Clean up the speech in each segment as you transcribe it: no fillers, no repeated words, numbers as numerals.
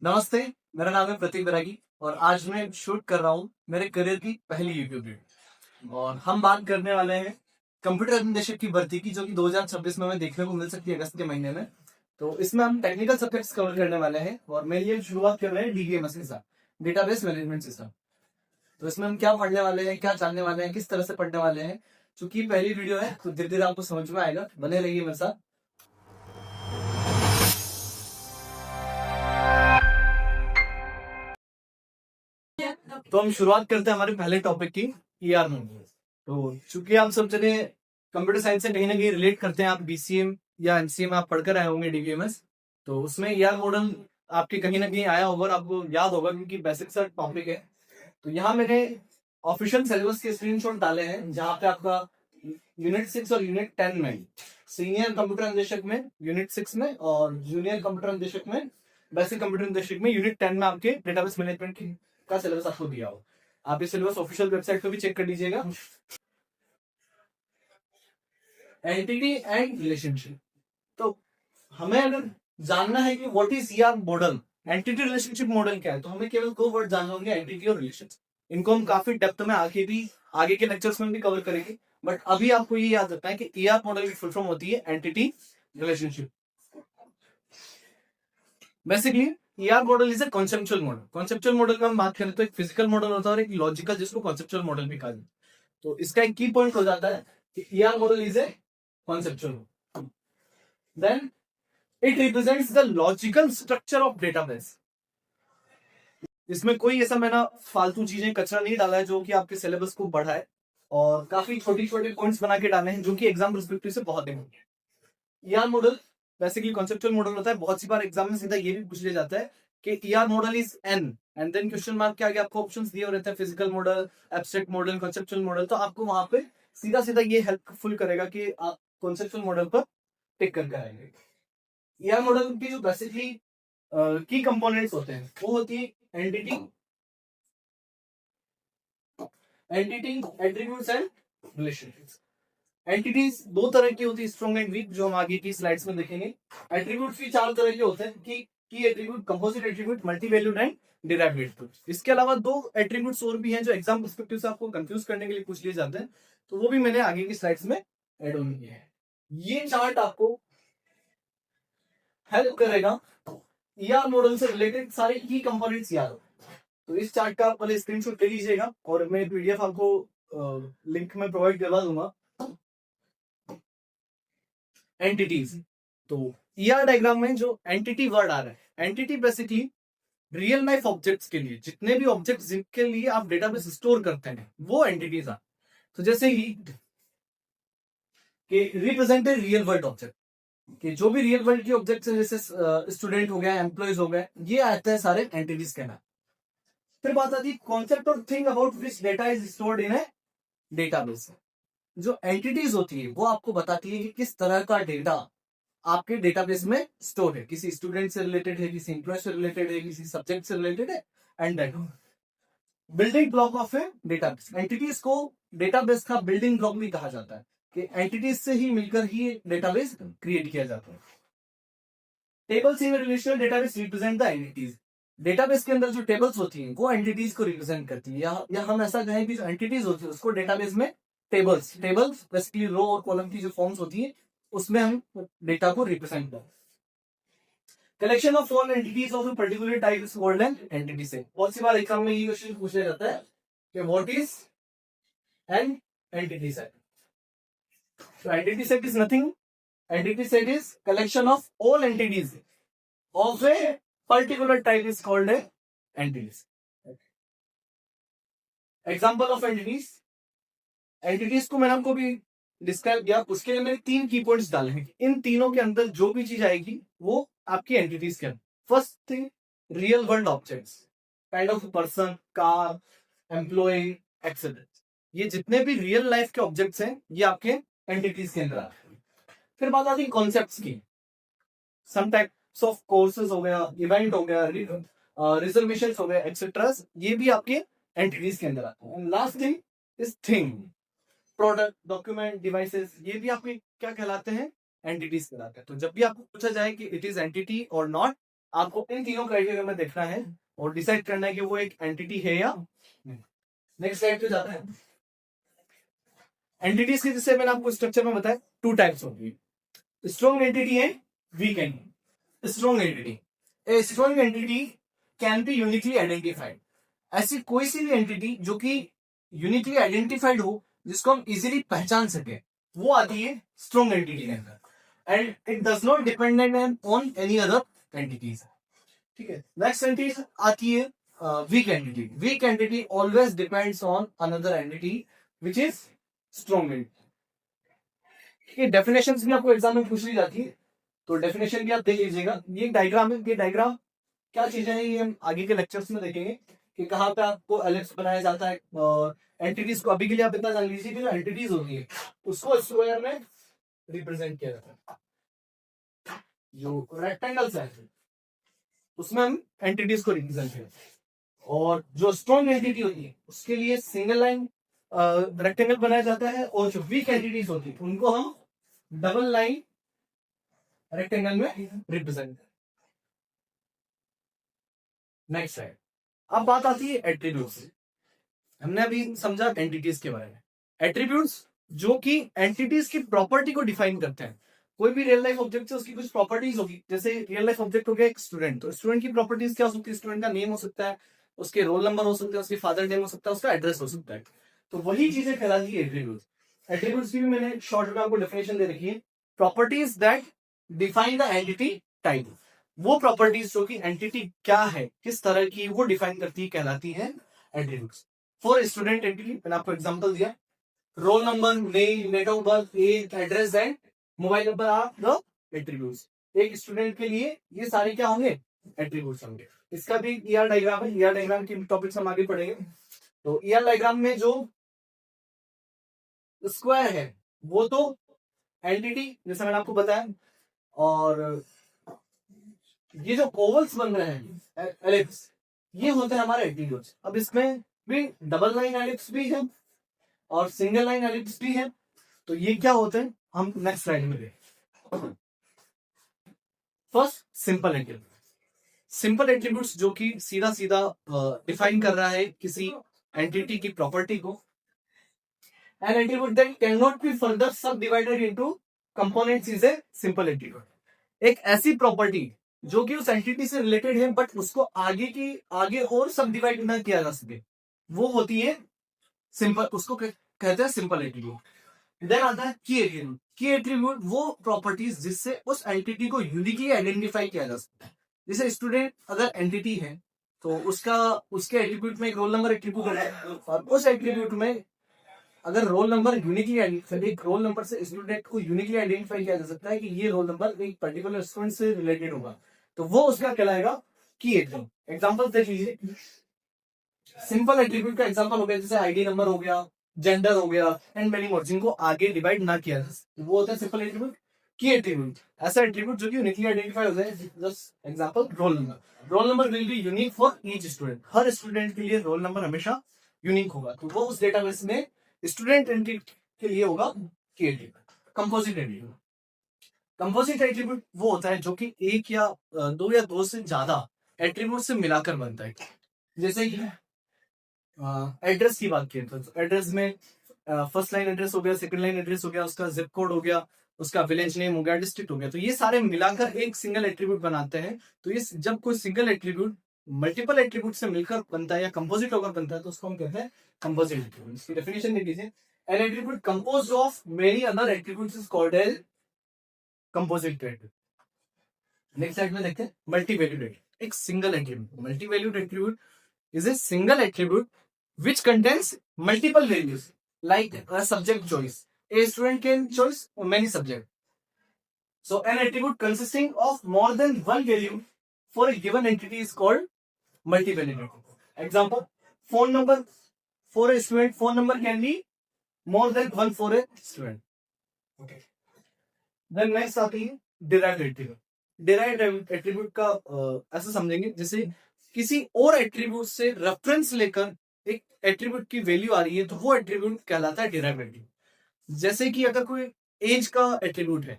नमस्ते, मेरा नाम है प्रतीक बैरागी और आज मैं शूट कर रहा हूँ मेरे करियर की पहली यूट्यूब वीडियो। और हम बात करने वाले हैं कंप्यूटर एडमिनिस्ट्रेशन की भर्ती की, जो कि 2026 में हमें देखने को मिल सकती है अगस्त के महीने में। तो इसमें हम टेक्निकल सब्जेक्ट्स कवर करने वाले हैं और मेरे लिए शुरुआत कर रहे हैं डीबीएमएस के साथ, डेटाबेस मैनेजमेंट सिस्टम। तो इसमें हम क्या पढ़ने वाले हैं, क्या जानने वाले हैं, किस तरह से पढ़ने वाले हैं। चूंकि पहली वीडियो है तो धीरे धीरे आपको समझ में आएगा, बने रहिए मेरे साथ। तो हम शुरुआत करते हैं हमारे पहले टॉपिक की, ईआर मॉडल। तो चूंकि आप सब जने कंप्यूटर साइंस से कहीं ना कहीं रिलेट करते हैं, आप बीसीएम या एमसीए में आप पढ़कर आए होंगे डीबीएमएस, तो उसमें ईआर मॉडल आपके कहीं ना कहीं आया होगा और आपको याद होगा क्योंकि बेसिक सा टॉपिक है। तो यहाँ मैंने ऑफिशियल सिलेबस के स्क्रीनशॉट डाले हैं, जहाँ पे आपका यूनिट 6 और यूनिट 10 में सीनियर कंप्यूटर अनुदेशक में यूनिट 6 में और जूनियर कंप्यूटर अनुदेशक में बेसिक कंप्यूटर अनुदेशक में यूनिट 10 में आपके डेटाबेस मैनेजमेंट का सिलेबस आपको दिया हो। आप ये सिलेबस ऑफिशियल वेबसाइट पे भी चेक कर लीजिएगा। एंटिटी एंड रिलेशनशिप, तो हमें अगर जानना है कि what is ER model, entity relationship model क्या है, तो हमें केवल दो वर्ड जानना होंगे, एंटिटी और रिलेशन। इनको हम काफी डेप्थ में आगे के लेक्चर्स में भी कवर करेंगे, बट अभी आपको ये याद रखना है कि ईआर मॉडल की फुल फॉर्म होती है entity relationship. Basically ER model is a conceptual model. Conceptual model का हम बात करें तो एक फिजिकल मॉडल होता है और एक लॉजिकल, जिसको कॉन्सेप्चुअल मॉडल भी कहा जाता है। तो इसका एक की पॉइंट हो जाता है कि ER model is a conceptual, then it represents the logical structure of database. इसमें कोई ऐसा मैंने फालतू चीजें कचरा नहीं डाला है जो कि आपके सिलेबस को बढ़ाए, और काफी छोटे छोटे पॉइंट्स बना के डाले हैं जो कि एग्जाम पर्सपेक्टिव से बहुत इंपॉर्टेंट है। ER model basically conceptual model होता है। बहुत सी बार एग्जाम में सीधा ये भी पूछ लिया जाता है कि ER model is an, and then question mark के आगे आपको ऑप्शंस दिए रहते हैं, physical model, abstract model, conceptual model. तो आपको वहां पे सीधा सीधा ये हेल्पफुल करेगा कि आप कॉन्सेप्चुअल मॉडल पर टिक करके आएंगे। ईआर मॉडल की जो बेसिकली की कंपोनेंट्स होते हैं वो होती है entity, attributes and relationships. Entities दो तरह की होती है, स्ट्रॉन्ग एंड वीक, जो हम आगे की स्लाइड्स में देखेंगे। एट्रीब्यूट्स भी चार तरह के होते हैं, की attribute, composite attribute, multi valued and derived attribute. इसके अलावा दो एट्रीब्यूट्स और भी हैं जो एग्जाम पर्सपेक्टिव से आपको कंफ्यूज करने के लिए पूछ लिए जाते हैं, तो वो भी मैंने आगे की स्लाइड्स में ऐड ऑन किया है। ये चार्ट आपको हेल्प करेगा ईआर मॉडल से रिलेटेड सारे की कंपोनेंट्स याद हो। तो इस चार्ट का पहले स्क्रीनशॉट ले लीजिएगा और मैं पीडीएफ आपको लिंक में प्रोवाइड करवा दूंगा। एंटिटीज, तो ईआर डायग्राम में जो एंटिटी वर्ड आ रहा है, entity basically real life objects के लिए, जितने भी ऑब्जेक्ट्स जिनके लिए आप डेटाबेस स्टोर करते हैं वो एंटिटीज आ। तो जैसे ही कि रिप्रेजेंट रियल वर्ल्ड ऑब्जेक्ट, कि जो भी रियल वर्ल्ड के ऑब्जेक्ट्स हैं, जैसे स्टूडेंट हो गया, एम्प्लॉयज हो गए, ये आते हैं सारे एंटिटीज के नाम। फिर बात आती है कॉन्सेप्ट और thing about which data is stored in a database. जो एंटिटीज होती है वो आपको बताती है कि किस तरह का डेटा आपके डेटाबेस में स्टोर है, किसी स्टूडेंट से रिलेटेड है, किसी एम्प्लॉय से रिलेटेड है, किसी सब्जेक्ट से रिलेटेड है, and that building block of A database. Entities को डेटाबेस का बिल्डिंग ब्लॉक भी कहा जाता है कि एंटिटीज से ही मिलकर ही डेटाबेस क्रिएट किया जाता है। Tables in relational database represent the entities. Database के अंदर जो टेबल्स होती हैं वो एंटिटीज को रिप्रेजेंट करती है, या हम ऐसा कहें कि जो एंटिटीज होती है उसको डेटाबेस में टेबल्स बेसिकली रो और कॉलम की जो फॉर्म्स होती है उसमें हम डेटा को रिप्रेजेंट करते हैं। Collection of all entities of a particular type is called an entity set. बहुत सी बार एग्जाम में ये क्वेश्चन पूछा जाता है कि what is an entity set. तो entity set is nothing, entity set is collection of all entities of a particular type is called a entities. Example of entities, entities को मैंने आपको भी डिस्क्राइब किया, उसके लिए मैंने तीन की पॉइंट्स डाले हैं। इन तीनों के अंदर जो भी चीज आएगी वो आपकी एंटिटीज के अंदर। First thing, real world objects, kind of person, car, employ, etcetera. ये जितने भी रियल लाइफ के ऑब्जेक्ट्स हैं ये आपके एंटिटीज के अंदर आते हैं। फिर बात आती है कॉन्सेप्ट्स की, सम टाइप्स ऑफ कोर्सेज हो गया, इवेंट हो गया, रिजर्वेशन हो गया, एक्सेट्रा, ये भी आपके एंटिटीज के अंदर आते हैं। And last thing is thing, product, document, devices, ये भी आपके क्या कहलाते हैं, एंटिटीज कहलाते हैं। तो जब भी आपको पूछा जाए कि इट इज एंटिटी और नॉट, आपको इन तीनों क्राइटेरिया में देखना है और डिसाइड करना है कि वो एक एंटिटी है या नहीं। नेक्स्ट स्लाइड पे जाता है। एंटिटीज के, जैसे मैंने आपको स्ट्रक्चर में बताया, 2 टाइप्स होती है, स्ट्रॉन्ग एंटिटी है, weak entity. Strong entity, a strong entity can be uniquely identified. ऐसी कोई सी भी एंटिटी जो कि यूनिकली आइडेंटिफाइड हो, जिसको हम इजीली पहचान सके, वो आती है स्ट्रॉन्ग एंटिटी के अंदर, and it does not dependent on any other entities. ठीक है, नेक्स्ट एंटिटी आती है weak entity. Weak entity always depends on another entity which is strong entity. Definition भी आपको एग्जाम में पूछ ली जाती है, तो डेफिनेशन भी आप देख लीजिएगा। ये एक डायग्राम है, ये डायग्राम क्या चीजें हैं ये हम आगे के लेक्चर्स में देखेंगे कि कहाँ पे आपको एलिप्स बनाया जाता है। और एंटिटीज को अभी के लिए आप इतना जान लीजिए कि जो एंटिटीज होती है उसको स्क्वायर में रिप्रेजेंट किया जाता है। जो रेक्टेंगल्स है उसमें हम एंटिटीज को रिप्रेजेंट करते हैं, और जो स्ट्रॉन्ग एंटिटी होती है उसके लिए सिंगल लाइन रेक्टेंगल बनाया जाता है, और जो वीक एंटिटीज होती है उनको हम डबल लाइन रेक्टेंगल में रिप्रेजेंट करते हैं। Next slide. अब बात आती है एट्रीब्यूट्स। हमने अभी समझा एंटिटीज के बारे में। एट्रीब्यूट्स जो कि एंटिटीज की प्रॉपर्टी को डिफाइन करते हैं। कोई भी रियल लाइफ ऑब्जेक्ट है उसकी कुछ प्रॉपर्टीज होगी, जैसे रियल लाइफ ऑब्जेक्ट हो गया एक स्टूडेंट, तो स्टूडेंट की प्रॉपर्टीज क्या हो सकती है? स्टूडेंट का नेम हो सकता है, उसके रोल नंबर हो सकता है, उसके फादर नेम हो सकता है, उसका एड्रेस हो सकता है। तो वही चीजें कहलाती है एट्रीब्यूट्स। एट्रीब्यूट्स की भी मैंने शॉर्ट में आपको डेफिनेशन दे रखी है, properties that define the entity type. वो प्रॉपर्टीज जो कि एंटिटी क्या है, किस तरह की, वो डिफाइन करती है, कहलाती है एट्रीब्यूट्स। फॉर स्टूडेंट एंटिटी मैंने आपको एग्जांपल दिया, roll number, name, date of birth, age, address and mobile number are the attributes. एक स्टूडेंट के लिए ये सारे क्या होंगे? एट्रीब्यूट्स होंगे। इसका भी ईआर डायग्राम है, ईआर डायग्राम के टॉपिक्स हम आगे पढ़ेंगे। तो ईआर डायग्राम में जो स्क्वायर है वो तो एंटिटी, जैसे मैंने आपको बताया, और ये जो ओवल्स बन रहे हैं एलिप्स, ये होते हैं हमारे एट्रीब्यूट्स। अब इसमें भी डबल लाइन एलिप्स भी है और सिंगल लाइन एलिप्स भी है। तो ये क्या होते हैं हम नेक्स्ट स्लाइड में देखें। First, simple attribute. Simple attributes जो कि सीधा सीधा डिफाइन कर रहा है किसी एंटिटी की प्रॉपर्टी को। An attribute that cannot be further subdivided into components is a simple attribute. एक ऐसी प्रॉपर्टी जो कि उस एंटिटी से रिलेटेड है बट उसको आगे और सब डिवाइड ना किया जा सके, वो होती है सिंपल, उसको कहते हैं सिंपल एट्रीब्यूट। देन आता है की एट्रीब्यूट। की एट्रीब्यूट वो प्रॉपर्टीज जिससे उस एंटिटी को यूनिकली आइडेंटिफाई किया जा सकता है। जैसे स्टूडेंट अगर एंटिटी है तो उसके एट्रीब्यूट में एक रोल नंबर एट्रीब्यूट होगा, और उस एट्रीब्यूट में अगर रोल नंबर यूनिकली, एक रोल नंबर से स्टूडेंट को यूनिकली आइडेंटिफाई किया जा सकता है कि ये रोल नंबर एक पर्टिकुलर स्टूडेंट से रिलेटेड होगा, तो वो उसका कहलाएगा की एट्रीब्यूट। एग्जांपल देख लीजिए, सिंपल एट्रीब्यूट का एग्जांपल हो गया जैसे आईडी नंबर हो गया, जेंडर हो गया एंड मेनी मोर, जिनको आगे डिवाइड ना किया जा सके, वो होता है सिंपल एट्रीब्यूट। की एट्रीब्यूट ऐसा एट्रीब्यूट जो कि यूनिकली आइडेंटिफाई हो जाए, just example roll number. Roll number will be unique for each student. Her student के लिए रोल नंबर हमेशा यूनिक होगा, तो वो उस डेटाबेस में स्टूडेंट एंटिटी के लिए होगा की attribute. Composite attribute. Composite attribute वो होता है जो कि एक या दो या दो से ज्यादा एट्रीब्यूट से मिलाकर बनता है। जैसे कि एड्रेस की बात की तो एड्रेस में फर्स्ट लाइन एड्रेस हो गया, सेकंड लाइन एड्रेस हो गया, उसका जिप कोड हो गया, उसका विलेज नेम हो गया, डिस्ट्रिक्ट हो गया, तो ये सारे मिलाकर एक सिंगल एट्रीब्यूट बनाते हैं। तो ये जब कोई सिंगल एट्रीब्यूट मल्टीपल एट्रीब्यूट से मिलकर बनता है या कंपोजिट होकर बनता है तो उसको हम कहते हैं कंपोजिट एट्रीब्यूट। इसकी डेफिनेशन देख लीजिए, an attribute composed of many other attributes is called as composite attribute. Next slide में देखते हैं मल्टी वैल्यूड एट्रीब्यूट। एक single attribute, multi valued attribute is a single attribute which contains multiple values like a subject choice. A student can choose many subjects. So an attribute consisting of more than one value for a given entity is called multi-valued attribute. Example, phone number for a student, phone number can be more than one for a student. Okay. Then next आती है derived attribute. Derived attribute का ऐसा समझेंगे जैसे किसी और attribute से reference लेकर एक एट्रीब्यूट की वैल्यू आ रही है तो वो एट्रीब्यूट कहलाता है डिराइव्ड एट्रीब्यूट। जैसे कि अगर कोई एज का एट्रीब्यूट है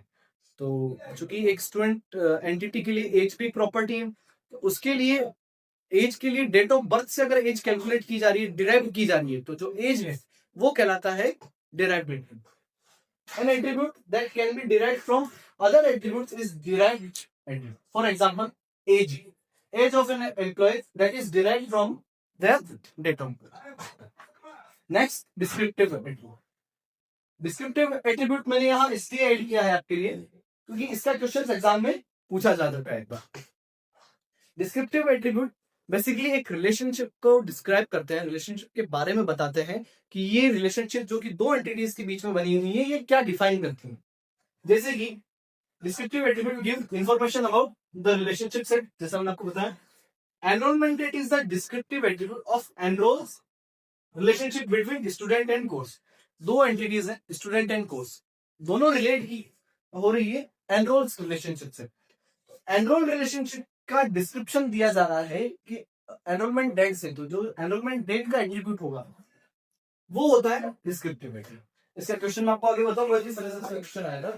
तो चूंकि एक स्टूडेंट एंटिटी के लिए एज भी प्रॉपर्टी है, तो उसके लिए एज के लिए डेट ऑफ बर्थ से अगर एज कैलकुलेट की जा रही है, डिराइव की जा रही है, तो जो एज है वो कहलाता है derived attribute. An attribute that can be derived from other attributes is derived attribute. For example, age. Age of an employee that is derived from their date of birth. Next, descriptive attribute. Descriptive attribute मैंने यहाँ इसलिए add किया है आपके लिए क्योंकि इसका question exam में पूछा जा सकता है एक बार. डिस्क्रिप्टिव एट्रीब्यूट बेसिकली एक रिलेशनशिप को डिस्क्राइब करते हैं, रिलेशनशिप के बारे में बताते हैं कि ये रिलेशनशिप जो कि दो एंटिटीज के बीच में बनी हुई है, ये क्या डिफाइन करती है. जैसे कि descriptive attribute give information about the relationship set. जैसा मैंने आपको बताया, enrolment date is the descriptive attribute of enrols relationship between student and course. दो एंटिटीज है, स्टूडेंट एंड कोर्स, दोनों रिलेट की हो रही है एनरोल्स रिलेशनशिप से. एनरोल रिलेशनशिप का डिस्क्रिप्शन दिया जा रहा है कि एनरोलमेंट डेट से, तो जो एनरोलमेंट डेट का एट्रीब्यूट होगा वो होता है डिस्क्रिप्टिव एट्रीब्यूट. इसका क्वेश्चन मैं आपको आगे बताऊंगा जिस तरह से क्वेश्चन आया था.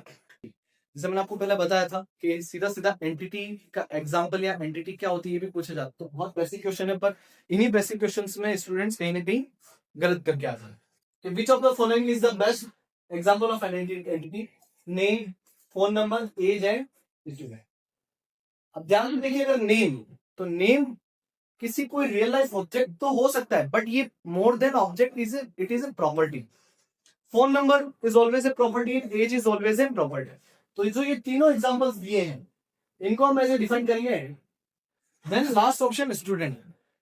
जैसे मैंने आपको पहले बताया था कि सीधा सीधा एंटिटी का एग्जांपल या एंटिटी क्या होती है ये भी पूछा जाता है. तो बहुत बेसिक क्वेश्चन है, पर इन्हीं बेसिक क्वेश्चंस में स्टूडेंट्स कहीं ना कहीं गलत करके आते हैं. Which of the following is the best example of an entity? Name, phone number, age and student. अब ध्यान से देखिए, अगर नेम, तो नेम किसी कोई रियल लाइफ ऑब्जेक्ट तो हो सकता है, बट ये more than object it is a property. Phone number is always a property, age is always a property. तो जो ये तीनों एग्जांपल्स दिए हैं इनको हम ऐसे डिफाइन करेंगे. Then last option student.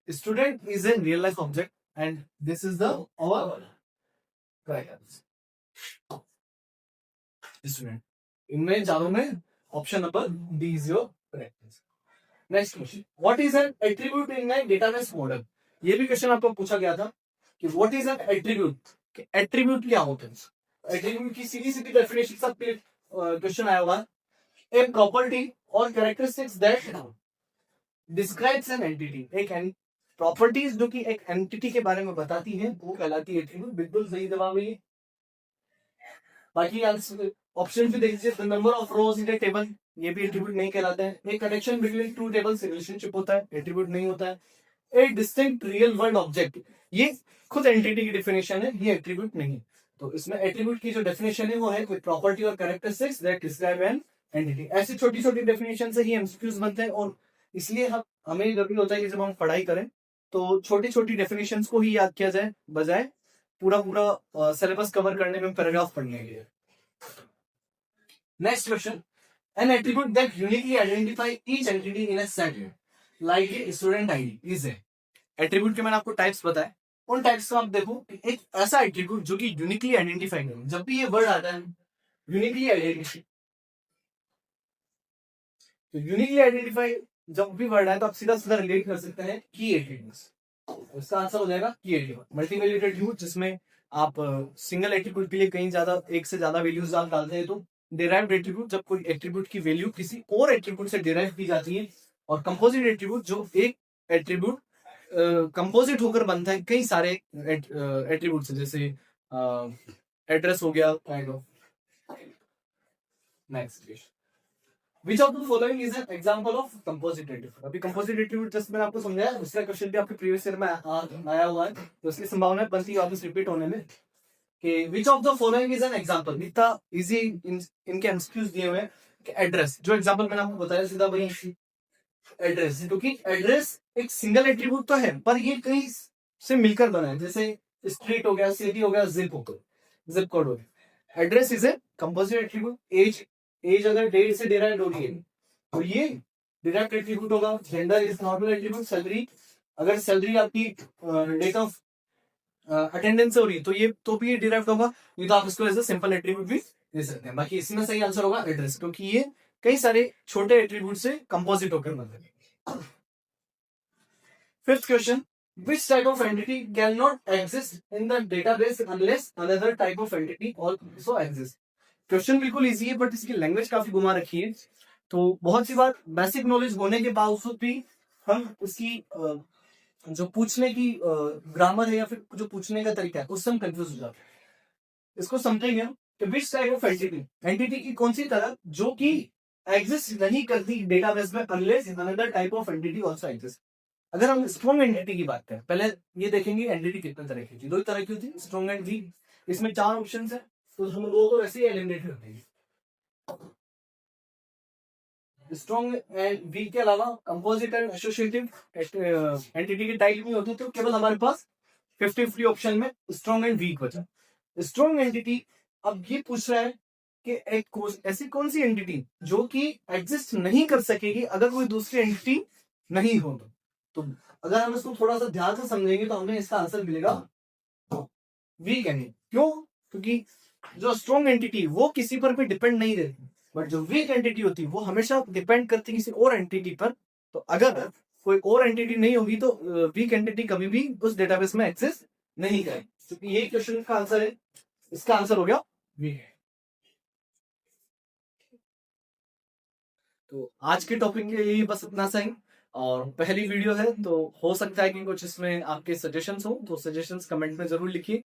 Student is a real life object and this is the our student. इनमें चारों में option number D is your correct. Next question, what is an attribute in a database model? ये भी question आपको पूछा गया था कि what is an attribute. Attribute क्या होते हैं? एट्रीब्यूट की सीधी सीधी डेफिनेशन सब क्वेश्चन आया हुआ. ए प्रॉपर्टी और characteristics that describes an entity. एक प्रॉपर्टीज जो कि एक एंटिटी के बारे में बताती है वो कहलाती है एट्रीब्यूट. बिल्कुल सही जवाब है. बाकी ऑप्शन भी देख लीजिए. The number of rose in A table, ये भी एट्रीब्यूट नहीं कहलाता है. एक connection between two tables relationship होता है, एट्रीब्यूट नहीं होता है. ए डिस्टिंक्ट रियल वर्ल्ड ऑब्जेक्ट, ये खुद एंटिटी की डेफिनेशन है, ये एट्रीब्यूट नहीं. तो इसमें एट्रीब्यूट की जो डेफिनेशन है वो है कोई प्रॉपर्टी और characteristics that describe an entity. ऐसी छोटी छोटी डेफिनेशन से ही एमसीक्यूज बनते हैं, और इसलिए हमें जरूरी होता है कि जब हम पढ़ाई करें तो छोटी छोटी डेफिनेशंस को ही याद किया जाए, बजाय पूरा पूरा सिलेबस कवर करने में पैराग्राफ पढ़ने के लिए. Next question, an attribute that uniquely identify each entity in a set like a student ID is a. Attribute के मैंने आपको टाइप्स बताए, उन टाइप्स को आप देखो. एक ऐसा एट्रीब्यूट जो कि यूनिकली आइडेंटिफाई करो. जब भी ये वर्ड आता है यूनिकली आइडेंटिफाई, तो यूनिकली आइडेंटिफाई जब भी वर्ड आए तो आप सीधा सीधा रिलेट कर सकते हैं की एट्रीब्यूट्स. इसका आंसर हो जाएगा की एट्रीब्यूट. मल्टीवैल्यूड एट्रीब्यूट जिसमें आप सिंगल एट्रीब्यूट के लिए कहीं ज्यादा एक से ज्यादा वैल्यूज डालते हैं, तो डिराइव्ड एट्रीब्यूट जब कोई एट्रीब्यूट की वैल्यू किसी और एट्रीब्यूट से डिराइव की जाती है. और कंपोजिट एट्रीब्यूट जो एक एट्रीब्यूट कंपोजिट होकर बनता है कई सारे एट्रीब्यूट से, जैसे एड्रेस हो गया kind of. Next, which of the following is an example of composite attribute? अभी कंपोजिट एट्रीब्यूट जस्ट मैंने आपको समझाया, दूसरा क्वेश्चन भी आपके प्रीवियस ईयर में आया हुआ है, तो उसकी संभावना बनती है वापस रिपीट होने में. कि which of the following is an example? इतना इजी इनके एमसीक्यूज दिए हुए हैं. एड्रेस, जो एग्जांपल मैंने आपको बताया सीधा वही एड्रेस, क्योंकि एड्रेस एक सिंगल एट्रीब्यूट तो है पर ये कहीं से मिलकर बना है. जैसे स्ट्रीट हो गया, सिटी हो गया, जिप कोड हो गया. Address is a composite attribute. Age अगर डेट से डिराइव्ड हो रही है तो ये डिराइव्ड एट्रीब्यूट होगा. Gender is normal attribute. Salary, अगर सैलरी आपकी डेट ऑफ अटेंडेंस हो रही है तो ये तो भी डिराइव्ड होगा. नहीं तो आप इसको एज अ सिंपल एट्रीब्यूट भी दे सकते हैं. बाकी इसमें सही आंसर होगा एड्रेस, क्योंकि ये कई सारे छोटे एट्रीब्यूट से कंपोजिट होकर बनते हैं. Fifth question, which type of entity cannot exist in the database unless another type of entity also exists? Question बिल्कुल इजी है बट इसकी लैंग्वेज काफी घुमा रखी है. तो बहुत सी बार बेसिक नॉलेज होने के बावजूद भी हम उसकी जो पूछने की ग्रामर है या फिर जो पूछने का तरीका है उससे हम कंफ्यूज हो जाते हैं. इसको समझेंगे हम कि विच टाइप ऑफ एंटिटी की कौन सी तरह जो कि एग्जिस्ट नहीं करती डेटाबेस में unless another type of entity also exist. अगर हम स्ट्रॉन्ग एंटिटी की बात करें, पहले ये देखेंगे एंटिटी कितने तरह की होती है। 2 तरह की होती है, स्ट्रॉन्ग एंड वीक। इसमें 4 ऑप्शन है, तो हम लोगों को ऐसे ही एलिमिनेट कर देंगे। स्ट्रॉन्ग एंड वीक के अलावा कंपोजिट एंड एसोसिएटिव एंटिटी की टाइप में होती है, तो केवल हमारे पास 50-50 ऑप्शन में स्ट्रॉन्ग एंड वीक बचा। स्ट्रॉन्ग एंटिटी अब ये पूछ रहा है कि ऐसी कौन सी एंटिटी जो कि एग्जिस्ट नहीं कर सकेगी अगर कोई दूसरी एंटिटी नहीं हो। तो अगर हम इसको थोड़ा सा ध्यान से समझेंगे तो हमें इसका आंसर मिलेगा वीक एंटिटी। क्यों? क्योंकि जो स्ट्रॉन्ग एंटिटी वो किसी पर भी डिपेंड नहीं रहती, बट जो वीक एंटिटी होती है वो हमेशा डिपेंड करती है किसी और एंटिटी पर। तो अगर कोई और एंटिटी नहीं होगी तो वीक एंटिटी कभी भी उस डेटाबेस में एक्सेस नहीं करेगी। क्योंकि ये क्वेश्चन का आंसर है, इसका आंसर हो गया वीक। तो आज के टॉपिक के लिए बस इतना सा ही, और पहली वीडियो है तो हो सकता है कि कुछ इसमें आपके सजेशंस हो, तो सजेशंस कमेंट में जरूर लिखिए।